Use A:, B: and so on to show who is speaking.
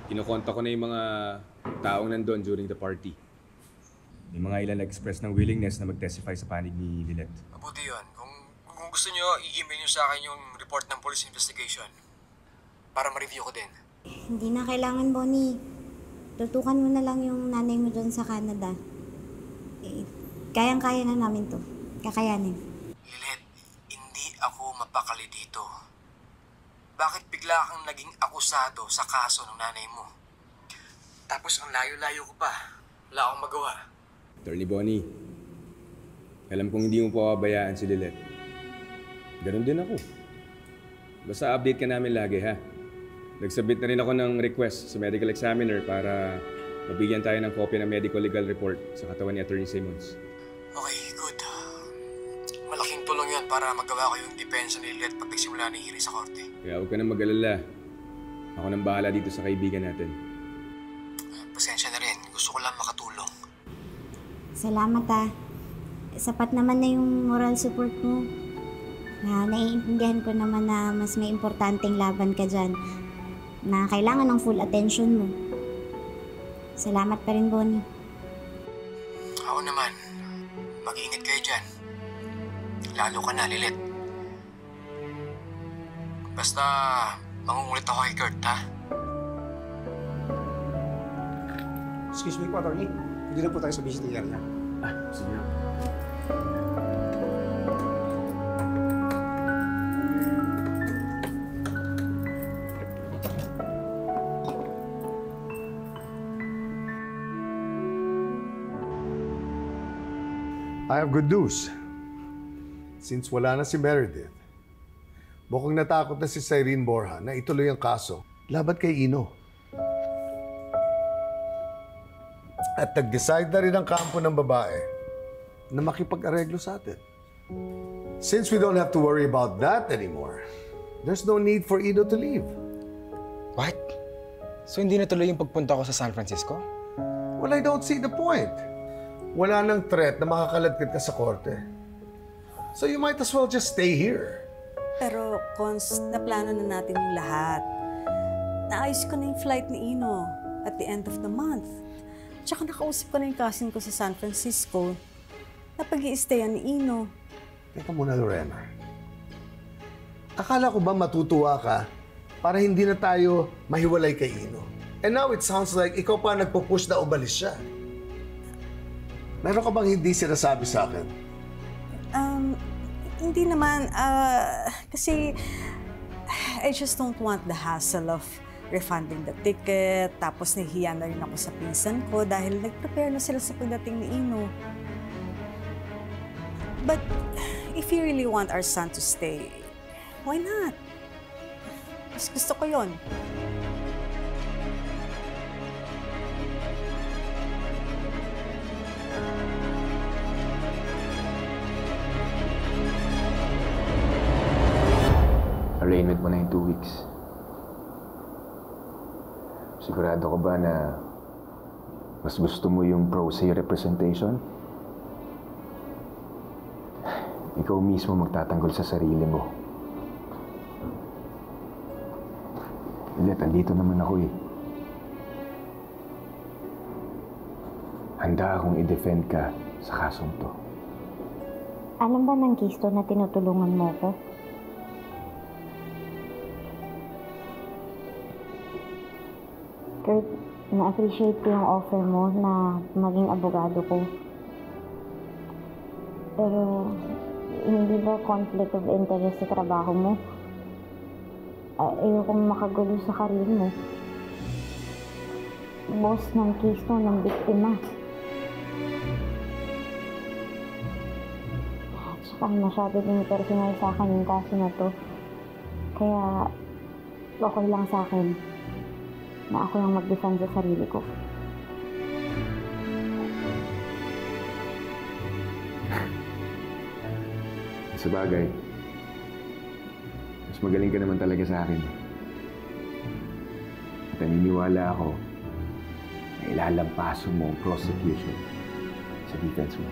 A: Kinukonta ko na yung mga taong nandun during the party. May mga ilan nag-express ng willingness na mag-testify sa panig ni Lilet.
B: Mabuti yun. Kung gusto nyo, i-email nyo sa akin yung report ng police investigation para ma-review ko din.
C: Hindi na kailangan, Bonnie. Tutukan mo na lang yung nanay mo dyan sa Canada. Kayang-kaya na namin to. Kakayanin.
B: Lilet, hindi ako mapakali dito. Bakit bigla kang naging akusado sa kaso ng nanay mo? Tapos ang layo-layo ko pa. Wala akong magawa.
A: Attorney Bonnie, alam kong hindi mo pababayaan si Lilet. Ganon din ako. Basta update ka namin lagi, ha? Nagsubmit na rin ako ng request sa medical examiner para mabigyan tayo ng kopya ng medical legal report sa katawan ni Attorney Simmons.
B: Okay, good. Malaking tulong yun para magawa ko yung depensa ni Lilet pag nagsimula ni hearing sa korte.
A: Kaya huwag ka nang mag-alala. Ako nang bahala dito sa kaibigan natin.
B: Pasensya na rin. Gusto ko lang makatulong.
C: Salamat, ah. Sapat naman na yung moral support mo. Naiintindihan ko naman na mas may importanteng laban ka dyan na kailangan ng full attention mo. Salamat pa rin, Bonnie.
B: Ako naman. Mag-iingat kayo dyan. Lalo ka na, Lilet. Basta, mangungulit ako kay Kurt, ha?
D: Excuse me po, attorney. Hindi na po tayo sa visiting area.
A: Sige na.
E: I have good news. Since wala na si Meredith, mukhang natakot na si Cyrene Borja na ituloy ang kaso laban kay Ino. At nag-decide na rin ang kampo ng babae na makipag-areglo sa atin. Since we don't have to worry about that anymore, there's no need for Ino to leave.
F: What? So hindi natuloy yung pagpunta ko sa San Francisco?
E: Well, I don't see the point. Wala nang threat na makakaladkad ka sa korte. So you might as well just stay here.
G: Pero, Cons, naplano na natin yung lahat. Naayos ko na yung flight ni Ino at the end of the month. Tsaka nakausap ko na yung cousin ko sa San Francisco na pag-i-stayan ni Ino.
E: Teka muna, Lorena. Akala ko ba matutuwa ka para hindi na tayo mahiwalay kay Ino? And now it sounds like ikaw pa nagpo-push na umalis siya. Meron ka bang hindi sinasabi sa akin?
G: Hindi naman. Kasi I just don't want the hassle of refunding the ticket. Tapos nahihiya na rin ako sa pinsan ko dahil nag-prepare na sila sa pagdating ni Ino. But if you really want our son to stay, why not? Mas gusto ko yon.
A: Arraignment mo na yung 2 weeks. Sigurado ka ba na mas gusto mo yung pro se representation? Ikaw mismo magtatanggol sa sarili mo. Lilet, andito naman ako eh. Handa akong i-defend ka sa kasong to.
C: Alam ba ng case to na tinutulungan mo ko? Kurt, na-appreciate ko yung offer mo na maging abogado ko. Pero, hindi ba conflict of interest sa trabaho mo? Ayokong makagulo sa karir mo. Boss ng case mo ng biktima. At saka masyado din personal sa akin yung kaso na to. Kaya, okay lang sa akin na ako yung mag-defend sa sarili ko.
A: Sa bagay, mas magaling ka naman talaga sa akin. At naniniwala ako na ilalampaso mo ang prosecution sa defense mo.